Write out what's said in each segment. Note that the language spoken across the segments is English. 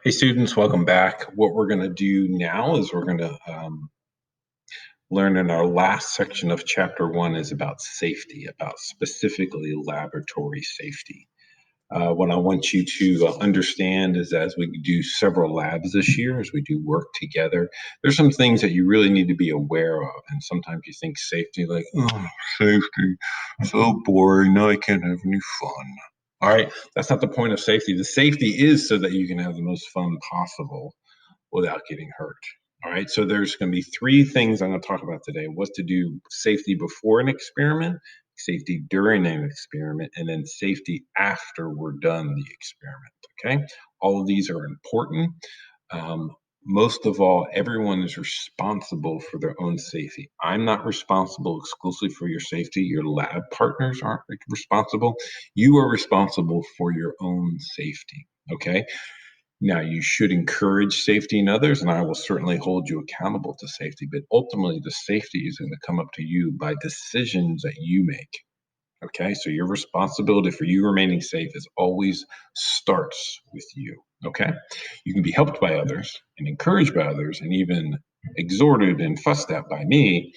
Hey students, welcome back. What we're going to do now is we're going to learn in our last section of chapter 1 is about safety, about specifically laboratory safety. What I want you to understand is as we do several labs this year, as we do work together, there's some things that you really need to be aware of. And sometimes you think safety, like, oh, safety, so boring. Now I can't have any fun. All right, that's not the point of safety. The safety is so that you can have the most fun possible without getting hurt. All right, so there's going to be 3 things I'm going to talk about today: what to do safety before an experiment, safety during an experiment, and then safety after we're done the experiment. Okay, all of these are important. Um, most of all, everyone is responsible for their own safety. I'm not responsible exclusively for your safety. Your lab partners aren't responsible. You are responsible for your own safety. Okay. Now, you should encourage safety in others, and I will certainly hold you accountable to safety, but ultimately, the safety is going to come up to you by decisions that you make. Okay, so your responsibility for you remaining safe is always starts with you. Okay, you can be helped by others and encouraged by others and even exhorted and fussed at by me,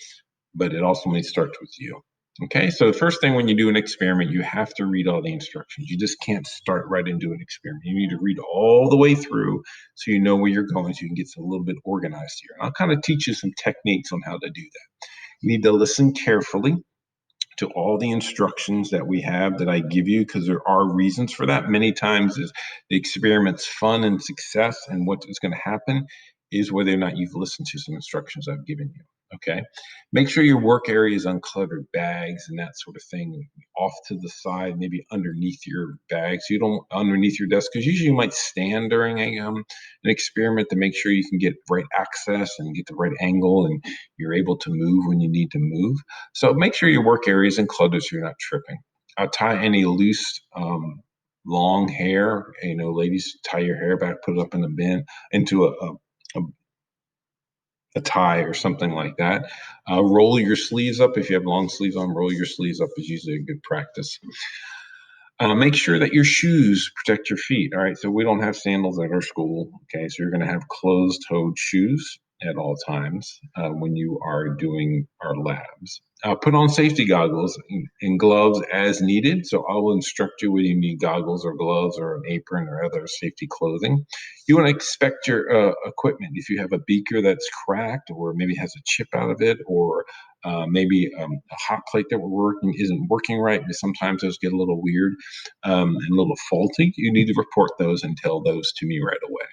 but it ultimately starts with you. Okay, so the first thing when you do an experiment, you have to read all the instructions. You just can't start right into an experiment. You need to read all the way through so you know where you're going, so you can get a little bit organized here. And I'll kind of teach you some techniques on how to do that. You need to listen carefully to all the instructions that we have that I give you because there are reasons for that. Many times is the experiment's fun and success, and what is going to happen is whether or not you've listened to some instructions I've given you. Okay. Make sure your work area is uncluttered, bags and that sort of thing off to the side, maybe underneath your bags. You don't underneath your desk because usually you might stand during an experiment to make sure you can get right access and get the right angle and you're able to move when you need to move. So make sure your work area is enclosed so you're not tripping. Tie any loose long hair. Ladies, tie your hair back, put it up in the bin into a a tie or something like that. Roll your sleeves up. If you have long sleeves on, roll your sleeves up is usually a good practice. Make sure that your shoes protect your feet. All right, so we don't have sandals at our school. Okay, so you're going to have closed-toed shoes at all times when you are doing our labs. Put on safety goggles and gloves as needed. So I will instruct you whether you need goggles or gloves or an apron or other safety clothing. You want to inspect your equipment. If you have a beaker that's cracked or maybe has a chip out of it or maybe a hot plate that we're working isn't working right, because sometimes those get a little weird and a little faulty, you need to report those and tell those to me right away.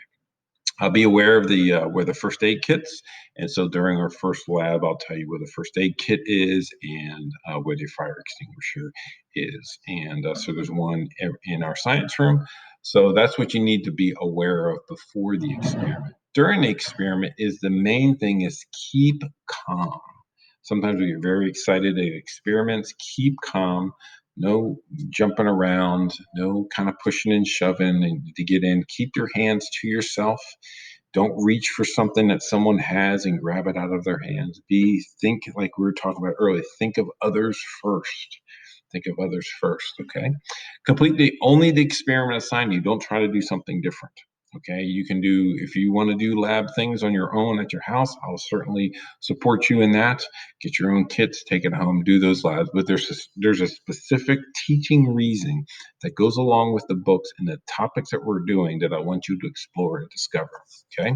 I'll be aware of the where the first aid kits, and so during our first lab, I'll tell you where the first aid kit is and where the fire extinguisher is. And so there's one in our science room. So that's what you need to be aware of before the experiment. During the experiment is the main thing is keep calm. Sometimes we get very excited at experiments. Keep calm. No jumping around. No kind of pushing and shoving and to get in. Keep your hands to yourself. Don't reach for something that someone has and grab it out of their hands. Think like we were talking about earlier. Think of others first. Think of others first. Okay. Complete only the experiment assigned you. Don't try to do something different. Okay, you can do if you want to do lab things on your own at your house. I'll certainly support you in that. Get your own kits, take it home, do those labs. But there's a specific teaching reason that goes along with the books and the topics that we're doing that I want you to explore and discover. Okay,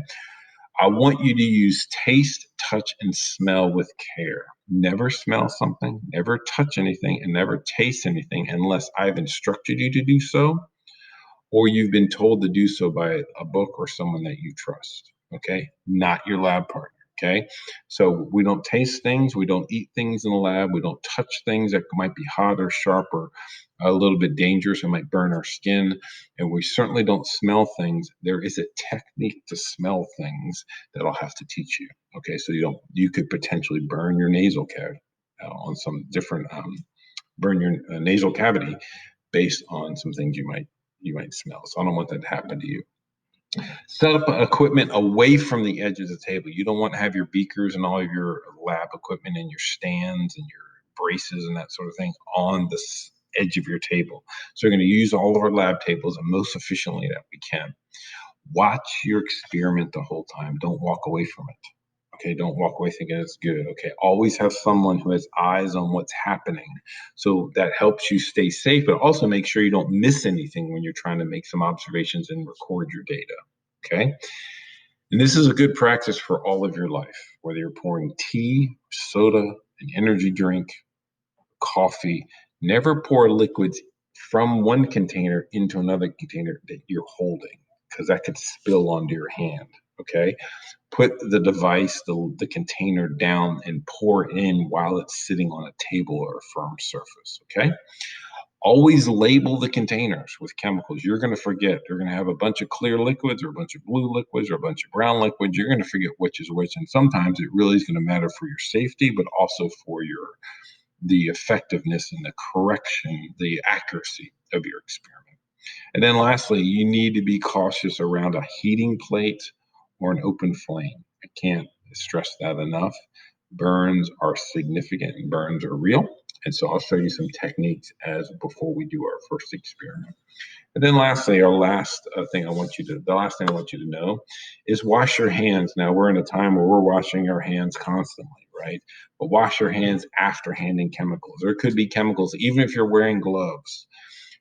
I want you to use taste, touch, and smell with care. Never smell something, never touch anything, and never taste anything unless I've instructed you to do so or you've been told to do so by a book or someone that you trust. Okay, not your lab partner. Okay, so we don't taste things, we don't eat things in the lab, we don't touch things that might be hot or sharp or a little bit dangerous and might burn our skin, and we certainly don't smell things. There is a technique to smell things that I'll have to teach you. Okay, so you could potentially burn your nasal cavity on some different burn your nasal cavity based on some things you might smell. So I don't want that to happen to you. Set up equipment away from the edge of the table. You don't want to have your beakers and all of your lab equipment and your stands and your braces and that sort of thing on the edge of your table. So we're going to use all of our lab tables the most efficiently that we can. Watch your experiment the whole time. Don't walk away from it. Okay, don't walk away thinking it's good. Okay, always have someone who has eyes on what's happening. So that helps you stay safe, but also make sure you don't miss anything when you're trying to make some observations and record your data. Okay, and this is a good practice for all of your life, whether you're pouring tea, soda, an energy drink, coffee. Never pour liquids from one container into another container that you're holding, because that could spill onto your hand. Okay, put the device, the container down and pour in while it's sitting on a table or a firm surface. Okay, always label the containers with chemicals. You're going to forget. You're going to have a bunch of clear liquids or a bunch of blue liquids or a bunch of brown liquids. You're going to forget which is which, and sometimes it really is going to matter for your safety, but also for your the effectiveness and the correction, the accuracy of your experiment. And then lastly, you need to be cautious around a heating plate or an open flame. I can't stress that enough. Burns are significant and burns are real. And so I'll show you some techniques as before we do our first experiment. And then lastly, our last thing I want you to, the last thing I want you to know is wash your hands. Now we're in a time where we're washing our hands constantly, right? But wash your hands after handling chemicals. There could be chemicals, even if you're wearing gloves,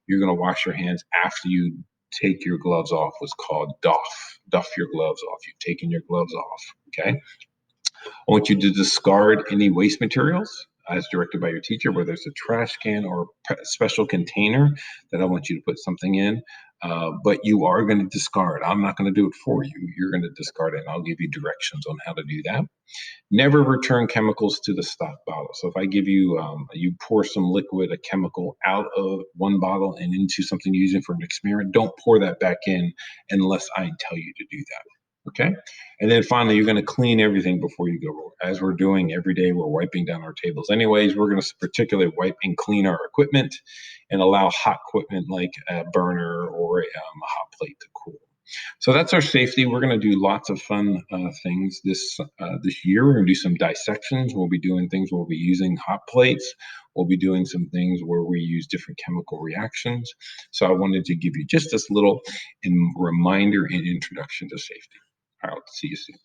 you're going to wash your hands after you take your gloves off. What's called doff your gloves off. You've taken your gloves off. Okay. I want you to discard any waste materials as directed by your teacher, whether it's a trash can or a special container that I want you to put something in. But you are going to discard. I'm not going to do it for you. You're going to discard it, and I'll give you directions on how to do that. Never return chemicals to the stock bottle. So if I give you, you pour some liquid, a chemical out of one bottle and into something you're using for an experiment, don't pour that back in unless I tell you to do that. Okay. And then finally, you're going to clean everything before you go. As we're doing every day, we're wiping down our tables. Anyways, we're going to particularly wipe and clean our equipment and allow hot equipment like a burner or a hot plate to cool. So that's our safety. We're going to do lots of fun things this year. We're going to do some dissections. We'll be doing things. We'll be using hot plates. We'll be doing some things where we use different chemical reactions. So I wanted to give you just this little reminder and introduction to safety. All right, see you soon.